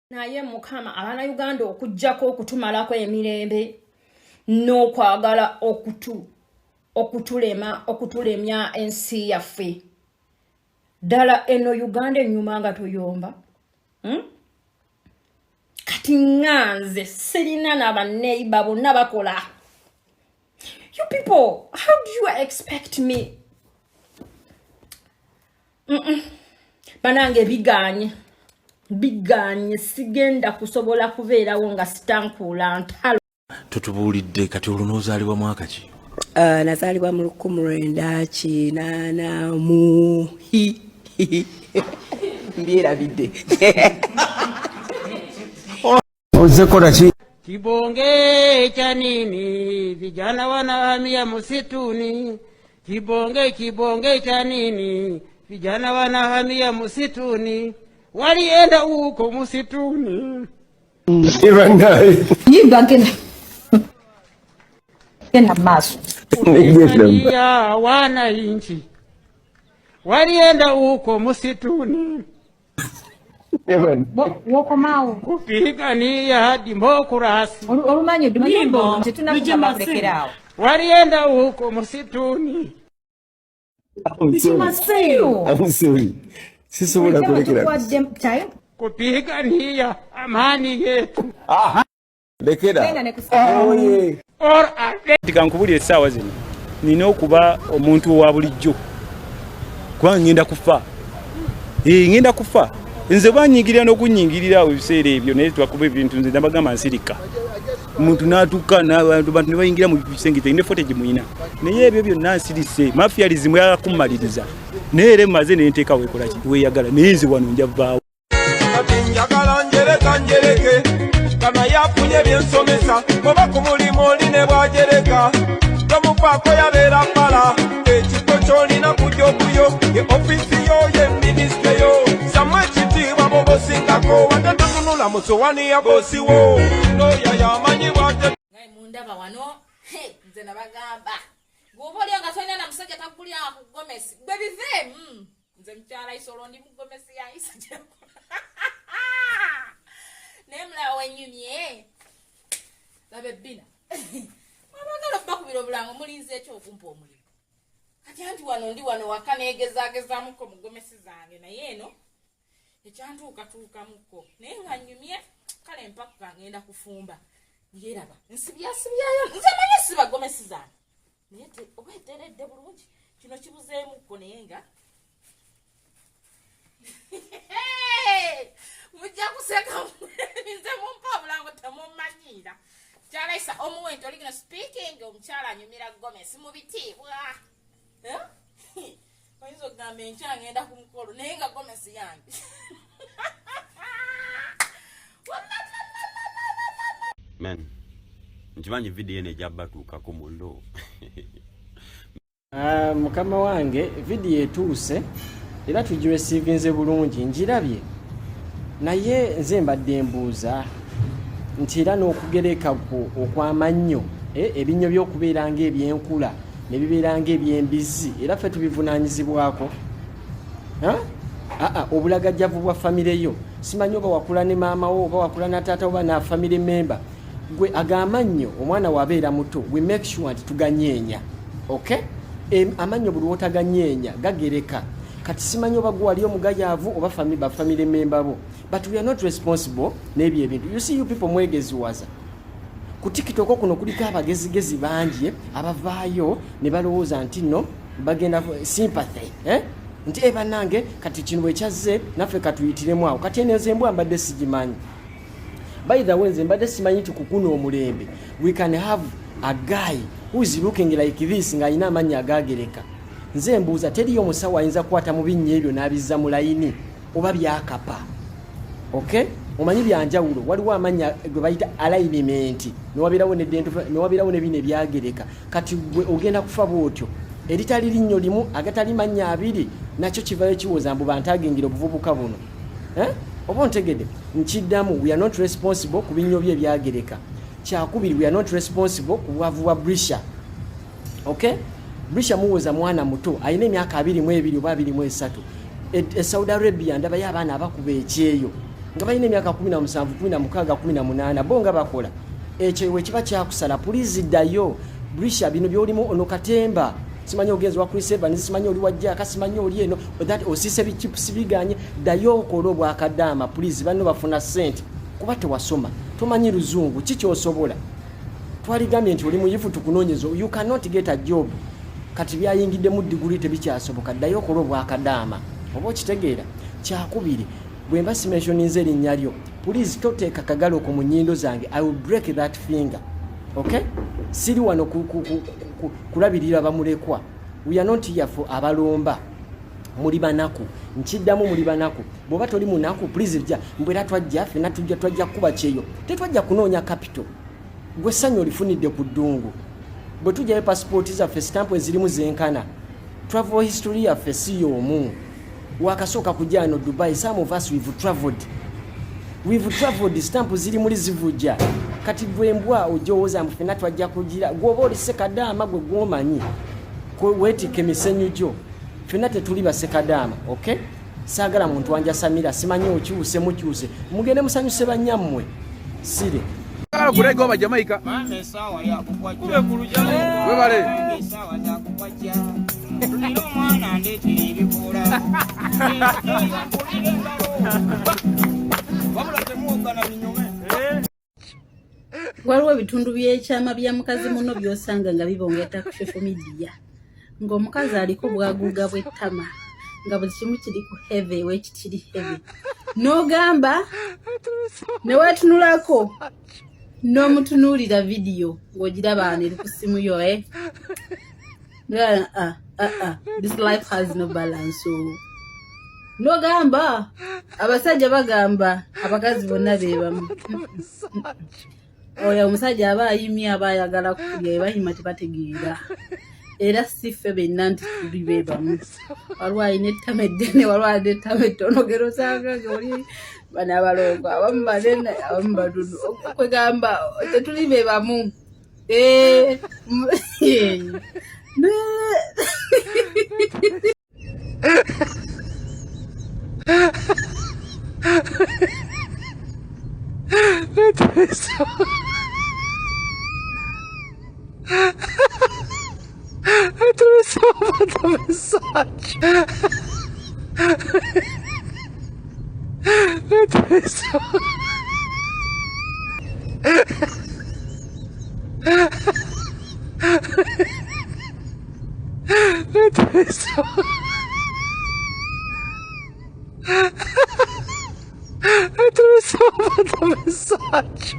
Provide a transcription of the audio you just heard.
naye mukama abana Uganda okujjako okutumalako emirembe n'okwagala okutulemya ensi yaffe ddala eno Uganda ennyuma nga tuyomba kati nganze sirina n'abaneiba bonna bakola. You people, how do you expect me? Banange biganye sigenda kusobola kubeerawo nga sitankula ntalo. Tutubulidde kati olunozaalibwa mwaka ki? Nazaalibwa mu 1984 mbirabidde. Ozekola ki? Kibonge cha nini vijana wanahamia msituni? Kibonge cha nini vijana wanahamia msituni? Walienda huko msituni. Kena maso. Ya wana inchi. Walienda huko msituni. Woko mao. Kupigania hadi mbokurasi. Olumanyi dumimbo tunakulekerao. Walienda huko msituni. I'm sorry. Sisi wala kulekera. Kupigania amani yetu. Lekera. Or Tikankubulira essaawa zino nina okuba omuntu owa bulijjo kuba ngenda kufa. Ngenda kufa. Nze banyingirira n'okunyingirira ebiseera ebyo naye twakuba ebintu nze nabagamba nsirika. Omuntu n'atuuka n'abantu ne bayingira mu bisengete ne footage muyina. Naye ebyo byonna nsirise mafialism yakummaliriza. Naye era maze ne nteeka weekola ki weeyagala naye nze wano njavaawo. Njagala njereke kama yafunye byensomesa oba ku mulimu oli ne bwajereka tomufaako yabeera mpala ekifo ky'olina kujokuyo ye ofisi yo ye minisitule yo samwe ekitiibwa bobosingako wadde totunula musowani ya bosi wo noya yamanyi bwate ngai mundaba wano nze nabagamba gwoba olyo nga tolina na musajja takulya ku Gomesi gwe bive nze mukyala isolo ndi mu Gomesi ya isa nemla wenyumye babe bina wabagala bakubira obulango mulinze ekyo okumpa omulimu kati anti wano ndi wano wakaneegezaagezaamuko mu Gomesi zange naye eno ekyantuukatuukamuko naye nga nyumye kale mpaka ngenda kufumba ngeraba nsibyasibyayo nze manye siba Gomesi zange naye oba eteredde bulungi kino kibuzeemuko naye nga mujja kuseka nze mumpa obulango temumanyira kyalaisa omuwenti oligino speaking omukyala anyumira Gomesi mu bitiibwa oyinza okugamba enkya ngenda ku mukolo naye nga Gomesi yange man nkimanyi video ene ejabatuukako mulo mukama wange video etuuse era tugiresiivinze bulungi njirabye naye nze mbadde mbuuza nti era n'okugereka okw'amannyo ebinnyo by'okubeera ng'ebyenkula ne bibeera ng'ebyembizi era ffe tubivunaanyizibwako obulagajjavu bwa famire yo simanyi oba wakula ne maama wo oba wakula na taata oba na family member gwe ag'amannyo omwana wabeera muto we make sure nti tuganyeenya okay amannyo buli wotaganyeenya gagereka kati simanyi oba gwe wali omugayaavu oba family member bo but we are not responsible n'ebyo ebintu. You see you people mwegeziwaza ku TikTok kuno kuliko abagezigezi bangi abavaayo ne balowooza nti no bagenda sympathy nti bannange kati kino bwe kyazze naffe katuyitiremu awo kati eno embwa mbadde sigimanyi. By the way nze mbadde simanyi nti kukuna omulembe we can have a guy who is looking like this ng'alina amannya agaagereka. Nze mbuuza teriyo omusawo ayinza kukwata mu binnya ebyo n'abizza mu layini oba byakapa. Okay? Omanyi byanjawulo waliwo amannya gwe bayita alignment newabirawo ne bino ebyagereka kati gwe ogenda kufa bwotyo eritali linnyo limu agatali mannya abiri nakyo kivayo kiwoza mbu bantagingira obuvubuka buno oba ontegedde nkiddamu we are not responsible ku binnyo bye ebyagereka kyakubiri we are not responsible ku bwavu bwa Brisha. Okay? Brisha muwoza mwana muto alina emyaka 22 oba 23 Saudi Arabia ndaba y'abaana abakuba ekyeyo nga balina emyaka 17 16 18 bo nga bakola ekyo wekiba kyakusala pulizi ddayo brisha bino byolimu ono katemba simanyi ogenzi wa Chris Evans simanyi oli wajja kasimanyi oli eno that osise bichips biganye ddayo okolo bwakadama pulizi banno bafuna sente kuba tewasoma tomanyi luzungu kiki osobola twaligamye nti oli muyifu tukunoonyezo you cannot get a job kati byayingidde mu diguli tebikyasoboka ddayo okolo bwakadama oba okitegeera kyakubiri bwe mbasimensioninze erinnya lyo please toteeka kagalo ku munyindo zange I will break that finger okay siri wano kulabirira bamulekwa we are not here for abalomba muli banaku nkiddamu muli banaku bw'oba toli munaku please jja mbwera twajja fena twajja kuba kyeyo tetwajja kunoonya capital gwe ssanyu olifunidde ku ddungu bwe tujjayo passport zaffe stampu ezirimu zenkana travel history yaffe si y'omu wakasooka kujja ano Dubai some of us we've traveled stampu ziri muli zivuja kati gwembwa ojooza mfena twajja kugira gwoba oli sekadaama gwe gwomanyi weetike misenyu gyo fena tetuli basekadaama okay saagala muntu wanja Samira simanyi okyuse mukyuse mugende musanyuse bannyammwe sire kurega oba Jamaica webale waliwo ebitundu by'ekyama bya mukazi muno byosanga nga bibongeta ku social media ng'omukazi aliko bwaguuga bw'ettama nga buli kimu kiri ku heavy wekitiri heavy n'ogamba neweetunulako n'omutunuulira vidiyo ng'ogiraba eri ku ssimu yo this life has no balance n'ogamba abasajja bagamba abakazi bonna beebamu oyo omusajja aba ayimye aba ayagala kulya bayima tebategeera era siffe benna nti tuli beebamu waliwo alina ettama eddene waliwo alina ettama ettono gero osanga oli bano abalongo abamu banene abamu badunu okwegamba tetuli beebamu Massage.